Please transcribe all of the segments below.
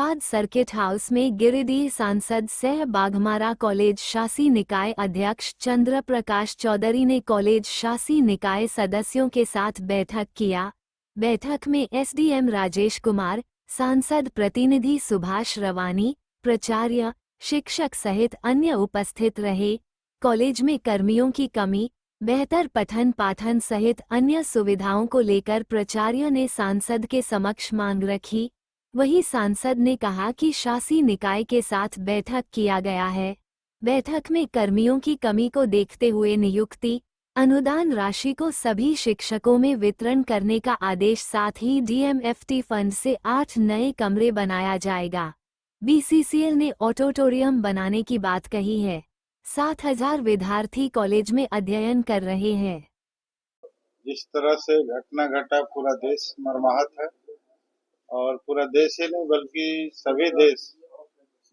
Dhanbad circuit house में गिरिडीह सांसद सह बाघमारा कॉलेज शासी निकाय अध्यक्ष चंद्र प्रकाश चौधरी ने कॉलेज शासी निकाय सदस्यों के साथ बैठक किया। बैठक में एसडीएम राजेश कुमार, सांसद प्रतिनिधि सुभाष रवानी, प्राचार्य, शिक्षक सहित अन्य उपस्थित रहे। कॉलेज में कर्मियों की कमी, बेहतर पठन पाठन सहित अन्य सुविधाओं को लेकर प्राचार्य ने सांसद के समक्ष मांग रखी। वहीं सांसद ने कहा कि शासी निकाय के साथ बैठक किया गया है। बैठक में कर्मियों की कमी को देखते हुए नियुक्ति, अनुदान राशि को सभी शिक्षकों में वितरण करने का आदेश, साथ ही डीएमएफटी फंड से 8 नए कमरे बनाया जाएगा। बीसीसीएल ने ऑडिटोरियम बनाने की बात कही है। 7,000 विद्यार्थी कॉलेज में अध्ययन कर रहे हैं। जिस तरह से घटना घटा, पूरा देश मर्माहत है और पूरा देश ही नहीं बल्कि सभी देश,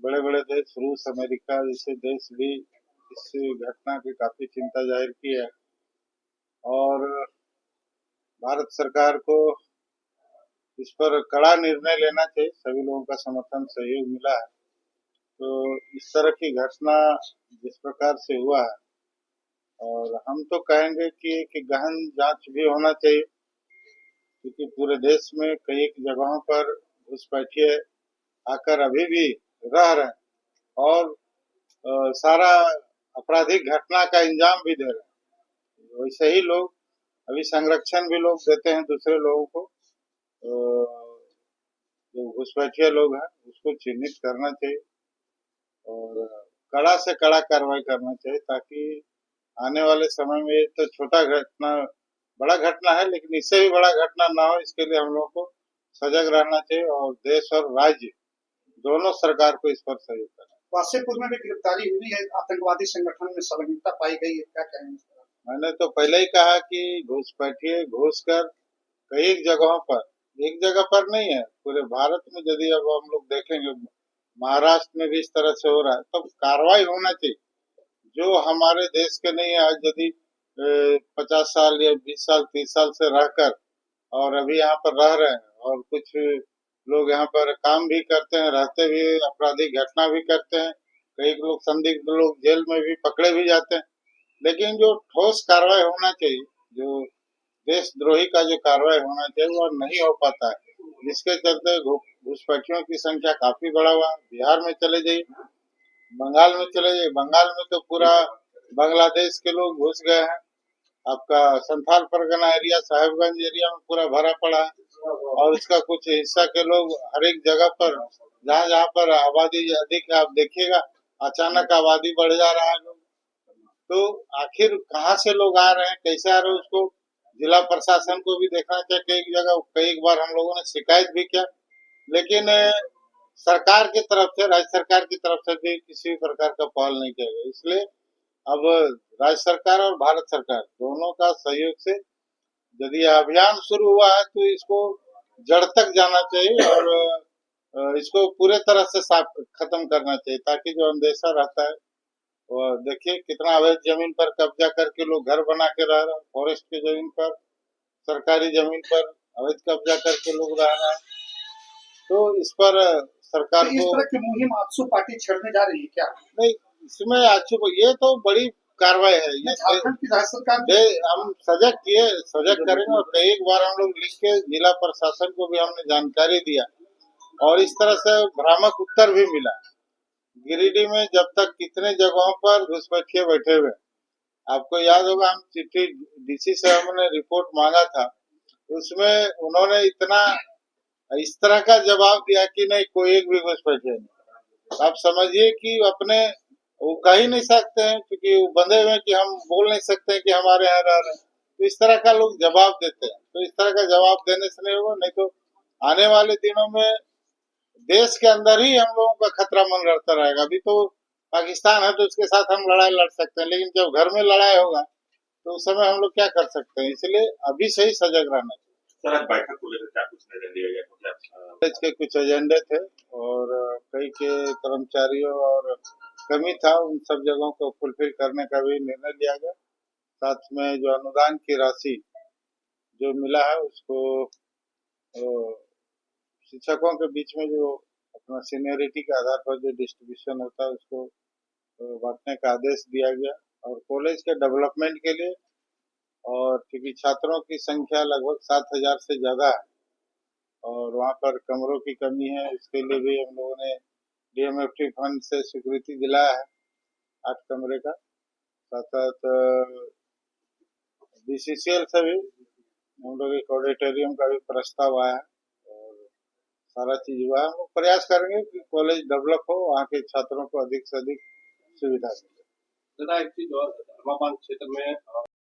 बड़े बड़े देश, रूस, अमेरिका जैसे देश भी इस घटना की काफी चिंता जाहिर की है और भारत सरकार को इस पर कड़ा निर्णय लेना चाहिए। सभी लोगों का समर्थन, सहयोग मिला है। तो इस तरह की घटना जिस प्रकार से हुआ है, और हम तो कहेंगे कि गहन जांच भी होना चाहिए, क्योंकि पूरे देश में कई जगहों पर घुसपैठिए आकर अभी भी रह रहे हैं और सारा आपराधिक घटना का इंजाम भी दे रहे हैं। वैसे ही लोग अभी संरक्षण भी लोग देते हैं दूसरे लोगों को। जो घुसपैठिए लोग हैं उसको चिन्हित करना चाहिए और कड़ा से कड़ा कार्रवाई करना चाहिए, ताकि आने वाले समय में ये तो छोटा घटना, बड़ा घटना है, लेकिन इससे भी बड़ा घटना ना हो, इसके लिए हम लोग को सजग रहना चाहिए और देश और राज्य दोनों सरकार को इस पर सहयोग करना। वासेपुर में भी गिरफ्तारी हुई है, आतंकवादी संगठन में संलग्नता पाई गई है, क्या कहेंगे? मैंने तो पहले ही कहा कि घुसपैठिए घुसकर कई जगहों पर, एक जगह पर नहीं है, पूरे भारत में यदि अब हम लोग देखेंगे, महाराष्ट्र में भी इस तरह से हो रहा है, तो कार्रवाई होना चाहिए। जो हमारे देश के नहीं है, आज यदि 50 साल या 20 साल 30 साल से रहकर और अभी यहाँ पर रह रहे हैं और कुछ लोग यहाँ पर काम भी करते हैं, रहते भी, आपराधिक घटना भी करते हैं, कई लोग संदिग्ध लोग जेल में भी पकड़े भी जाते हैं, लेकिन जो ठोस कार्रवाई होना चाहिए, जो देशद्रोही का जो कार्रवाई होना चाहिए वो नहीं हो पाता है, जिसके चलते घुसपैठियों की संख्या काफी बढ़ा हुआ। बिहार में चले जाइए, बंगाल में चले जाइए, बंगाल में तो पूरा बांग्लादेश के लोग घुस गए हैं। आपका संथाल परगना एरिया, साहेबगंज एरिया में पूरा भरा पड़ा है और उसका कुछ हिस्सा के लोग हर एक जगह पर, जहाँ जहाँ पर आबादी अधिक है, आप देखिएगा अचानक आबादी बढ़ जा रहा है। तो आखिर कहाँ से लोग आ रहे हैं, कैसे आ रहे हैं, उसको जिला प्रशासन को भी देखना चाहिए। कई बार हम लोगों ने शिकायत भी किया, लेकिन सरकार की तरफ से, राज्य सरकार की तरफ से भी किसी प्रकार का पहल नहीं किया गया। इसलिए अब राज्य सरकार और भारत सरकार दोनों का सहयोग से यदि अभियान शुरू हुआ है तो इसको जड़ तक जाना चाहिए और इसको पूरे तरह से साफ खत्म करना चाहिए, ताकि जो अंदेशा रहता है, और देखिए कितना अवैध जमीन पर कब्जा करके लोग घर बना के रह रहे हैं, फॉरेस्ट की जमीन पर, सरकारी जमीन पर अवैध कब्जा करके लोग रह रहे हैं। तो इस पर सरकार तो इस तरह की मुहिम आजसू पार्टी छेड़ने जा रही है क्या? नहीं, इसमें आजसू ये तो बड़ी कार्रवाई है। ये झारखंड की राज्य सरकार हम सजग करेंगे और कई बार हम लोग लिख के जिला प्रशासन को भी हमने जानकारी दिया और इस तरह से भ्रामक उत्तर भी मिला। गिरिडीह में जब तक कितने जगहों पर घुसपैठिए बैठे हुए, आपको याद होगा, हम चिट्ठी डीसी से हमने रिपोर्ट मांगा था, उसमें उन्होंने इतना इस तरह का जवाब दिया कि नहीं, कोई एक भी घुसपैठिए नहीं। आप समझिए कि अपने वो कह ही नहीं सकते हैं, क्योंकि वो बंधे हुए कि हम बोल नहीं सकते हैं कि हमारे यहाँ रह रहे हैं। तो इस तरह का लोग जवाब देते हैं, तो इस तरह का जवाब देने से नहीं होगा, नहीं तो आने वाले दिनों में देश के अंदर ही हम लोगों का खतरा मंडराता रहेगा। अभी तो पाकिस्तान है तो उसके साथ हम लड़ाई लड़ सकते हैं, लेकिन जब घर में लड़ाई होगा तो उस समय हम लोग क्या कर सकते हैं। इसलिए अभी से ही सजग रहना चाहिए। सर, आज बैठक को लेकर क्या कुछ निर्णय लिया गया? के कुछ एजेंडे थे और कई के कर्मचारियों और कमी था, उन सब जगहों को फुलफिल करने का भी निर्णय लिया गया। साथ में जो अनुदान की राशि जो मिला है उसको शिक्षकों के बीच में जो अपना सीनियरिटी के आधार पर जो डिस्ट्रीब्यूशन होता है उसको बांटने का आदेश दिया गया। और कॉलेज के डेवलपमेंट के लिए, और क्योंकि छात्रों की संख्या लगभग 7,000 से ज़्यादा है और वहाँ पर कमरों की कमी है, इसके लिए भी हम लोगों ने डीएमएफटी फंड से स्वीकृति दिलाया है 8 कमरे का। साथ साथ बीसीसीएल से भी हम लोग एक ऑडिटोरियम का भी प्रस्ताव आया है और सारा चीज हुआ है। हम लोग प्रयास करेंगे कि कॉलेज डेवलप हो, वहाँ के छात्रों को अधिक से अधिक सुविधा मिले। तथा एक चीज और, धर्माबाद क्षेत्र में